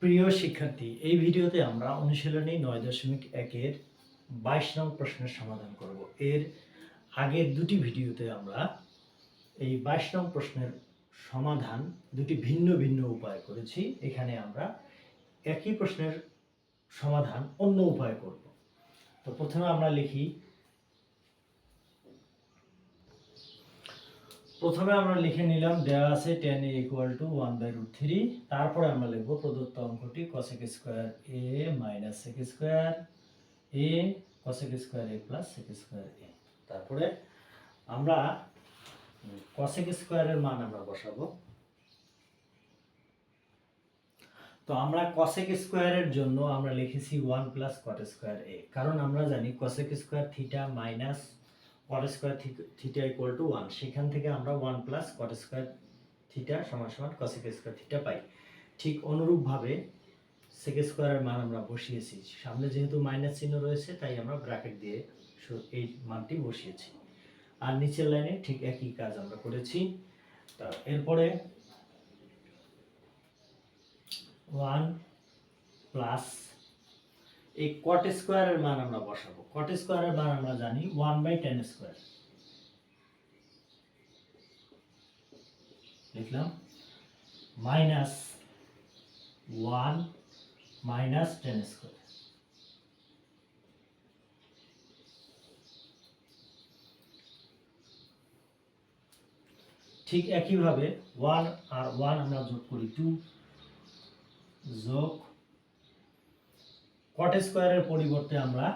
প্রিয় শিক্ষার্থী, এই ভিডিওতে আমরা অনুশীলনী 9.1-এর 22 নং প্রশ্নের সমাধান করব। এর আগের দুটি ভিডিওতে আমরা এই 22 নং প্রশ্নের সমাধান দুটি ভিন্ন ভিন্ন উপায় করেছি। এখানে আমরা একই প্রশ্নের সমাধান অন্য উপায় করব। তো প্রথমে আমরা লিখি, প্রথমে আমরা লিখে নিলাম দেওয়া আছে tan a = 1/√3। তারপরে আমরা লিখব প্রদত্ত অঙ্কটি cosec square a - sec square a cosec square a + sec square a। তারপরে আমরা cosec স্কয়ারের মান আমরা বসাবো। তো আমরা cosec স্কয়ারের জন্য আমরা লিখেছি 1 + cot স্কয়ার a, কারণ আমরা জানি cosec স্কয়ার θ - cot স্কয়ার θ = 1। সেখান থেকে আমরা 1 + cot স্কয়ার θ = cosec স্কয়ার θ পাই। ঠিক অনুরূপভাবে sec স্কয়ারের মান আমরা বসিয়েছি। সামনে যেহেতু মাইনাস চিহ্ন রয়েছে তাই আমরা ব্র্যাকেট দিয়ে এই মানটি বসিয়েছি। আর নিচের লাইনে ঠিক একই কাজ আমরা করেছি। তো এরপরে 1 প্লাস এই cot স্কয়ারের মান আমরা বসাবো। cot স্কয়ারের মান আমরা জানি 1/tan স্কয়ার। লিখলাম -1 - tan স্কয়ার। ঠিক একইভাবে 1 আর 1 আমরা যোগ করি 2 যোগ cot স্কয়ারের পরিবর্তে আমরা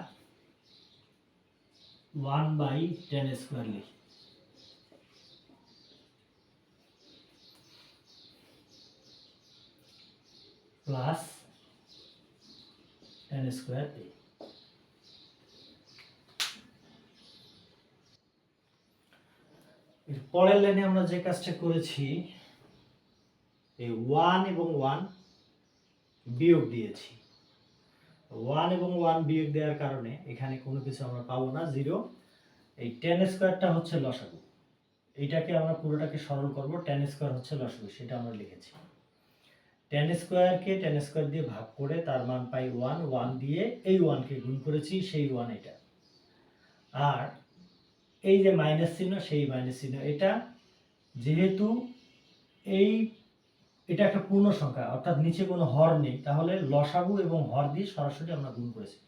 1/tan স্কয়ার লিখি। Plus tan square a। এর পরের লাইনে আমরা যে কাজটা করেছি, এই 1 এবং 1 বিয়োগ দিয়েছি। 1 এবং 1 বিয়োগ দেওয়ার কারণে এখানে কোনো কিছু আমরা পাবো না, 0। এই tan স্কয়ারটা হচ্ছে লসাগু। এইটাকে আমরা পুরোটাকে সরল করব, tan স্কয়ার হচ্ছে লসাগু, সেটা আমরা লিখেছি। tan স্কয়ারকে tan স্কয়ার দিয়ে ভাগ করে তার মান পাই 1। 1 দিয়ে এই 1 কে গুণ করেছি, সেই 1 এটা। আর এই যে মাইনাস চিহ্ন, সেই মাইনাস চিহ্ন এটা। যেহেতু এটা একটা পূর্ণ সংখ্যা, অর্থাৎ নিচে কোনো হর নেই, তাহলে লসাগু এবং হর দিয়ে সরাসরি আমরা গুণ করেছি।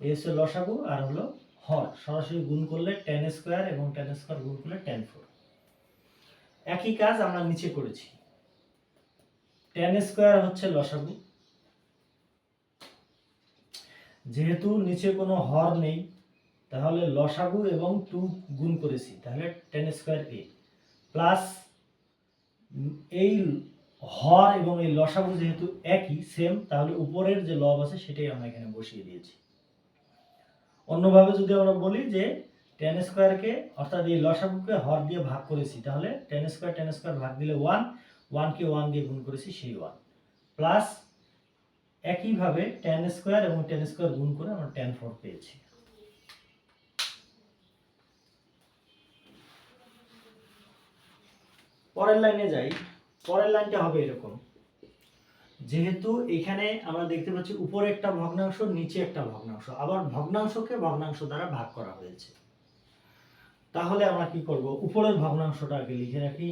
এই হচ্ছে লসাগু আর হলো হর, সরাসরি গুণ করলে tan স্কয়ার এবং tan স্কয়ার গুণ করলে tan 4। একই কাজ আমরা নিচে করেছি। tan স্কয়ার হচ্ছে লসাগু, যেহেতু নিচে কোনো হর নেই তাহলে লসাগু এবং 2 গুণ করেছি, তাহলে tan স্কয়ার a প্লাস এই হর এবং এই লসাগু যেহেতু একই সেম, তাহলে উপরের যে লব আছে সেটাই আমরা এখানে বসিয়ে দিয়েছি। অন্যভাবে যদি আমরা বলি যে tan স্কয়ারকে, অর্থাৎ এই লসাগুকে হর দিয়ে ভাগ করেছি, তাহলে tan স্কয়ার ভাগ দিলে 1, 1 কে 1 দিয়ে গুণ করেছি, সেই 1 প্লাস একইভাবে tan স্কয়ার এবং tan স্কয়ার গুণ করে আমরা tan 4 পেয়েছি। পরের লাইনে যাই। পরের লাইনটা হবে এরকম, যেহেতু এখানে আমরা দেখতে পাচ্ছি উপরে একটা ভগ্নাংশ, নিচে একটা ভগ্নাংশ, আবার ভগ্নাংশকে ভগ্নাংশ দ্বারা ভাগ করা হয়েছে। তাহলে আমরা কি করব, উপরের ভগ্নাংশটা আগে লিখে রাখি।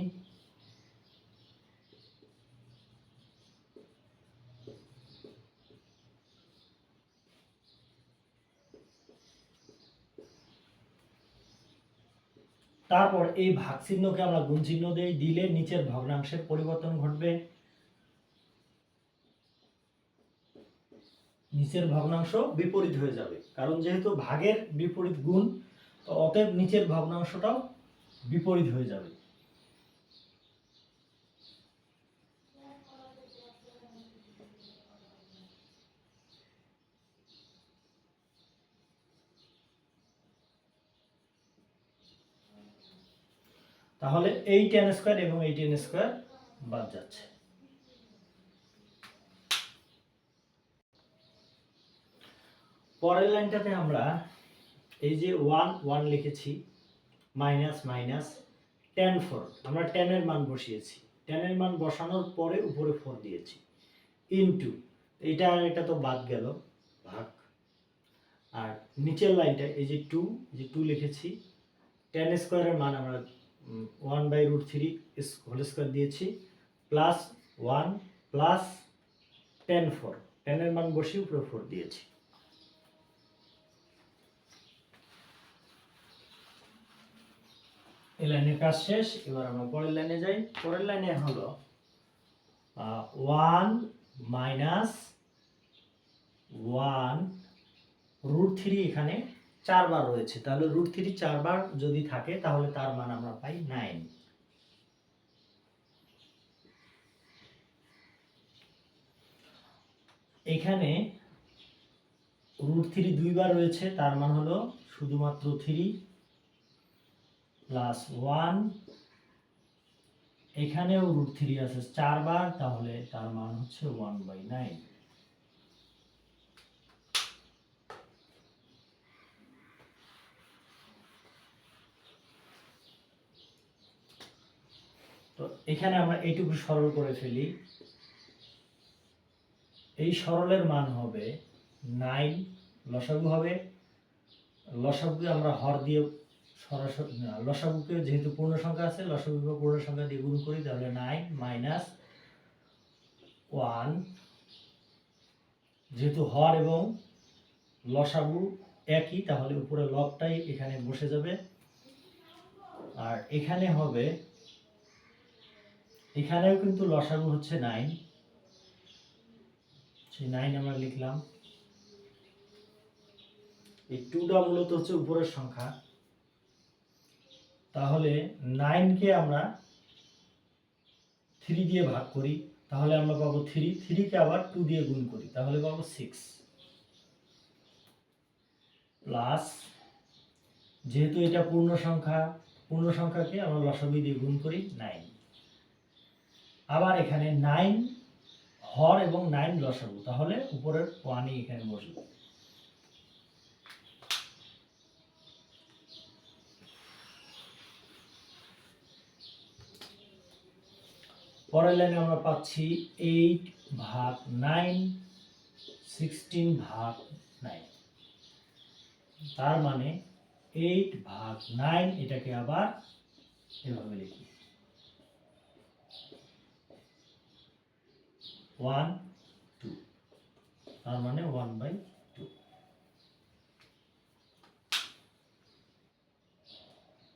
তারপর এই ভাগ চিহ্নকে আমরা গুণ চিহ্ন দেই, দিলে নিচের ভগ্নাংশের পরিবর্তন ঘটবে। নিচের ভগ্নাংশ বিপরীত হয়ে যাবে, কারণ যেহেতু ভাগের বিপরীত গুণ, তো অতএব নিচের ভগ্নাংশটাও বিপরীত হয়ে যাবে। তাহলে এই tan স্কয়ার এবং এই tan স্কয়ার বাদ যাচ্ছে। পরের লাইনটাতে আমরা এই যে 1 1 লিখেছি, মাইনাস মাইনাস tan 4, আমরা tan এর মান বসিয়েছি। tan এর মান বসানোর পরে উপরে 4 দিয়েছি, ইনটু এটা আর এটা তো বাদ গেল ভাগ, আর নিচের লাইনটা এই যে 2, যে 2 লিখেছি, tan স্কয়ারের মান আমরা 1/√3 হোল স্কয়ার দিয়েছি, প্লাস 1 প্লাস tan 4, tan এর মান বসিয়ে উপরে 4 দিয়েছি। এই লাইনের কাজ শেষ। এবার আমরা পরের লাইনে যাই। পরের লাইনে হলো 1 মাইনাস 1√3, এখানে 4 বার রয়েছে, তাহলে √3 4 বার যদি থাকে তাহলে তার মান আমরা পাই 9। এখানে √3 2 বার রয়েছে, তার মান হলো শুধুমাত্র 3 প্লাস 1, এখানেও √3 আছে 4 বার, তাহলে তার মান হচ্ছে 1/9। তো এখানে আমরা এইটুকু সরল করে ফেলি। এই সরলের মান হবে 9, লসাগু হবে, লসাগুকে আমরা হর দিয়ে সরাসরি, লসাগুকে যেহেতু পূর্ণ সংখ্যা আছে, লসাগুকে পূর্ণ সংখ্যা দিয়ে গুণ করি, তাহলে 9 মাইনাস 1, যেহেতু হর এবং লসাগু একই, তাহলে উপরে লবটাই এখানে বসে যাবে, আর এখানে হবে, এখানেও কিন্তু লসাগু হচ্ছে 9, সেই 9 আমরা লিখলাম। এই 2টা মূলত হচ্ছে উপরের সংখ্যা, তাহলে 9 কে আমরা 3 দিয়ে ভাগ করি, তাহলে আমরা পাবো 3, 3 কে আবার 2 দিয়ে গুণ করি, তাহলে পাবো 6, প্লাস, যেহেতু এটা পূর্ণ সংখ্যা, পূর্ণ সংখ্যাকে আমরা লসাগু দিয়ে গুণ করি 9, আবার এখানে 9 হর এবং 9 লসাগু, তাহলে উপরের 1 এখানে বসবে। পরের লাইনে আমরা পাচ্ছি 8/9, 16/9, তার মানে 8/9, এটাকে আবার এভাবে লিখি 1 2, তার মানে 1/9।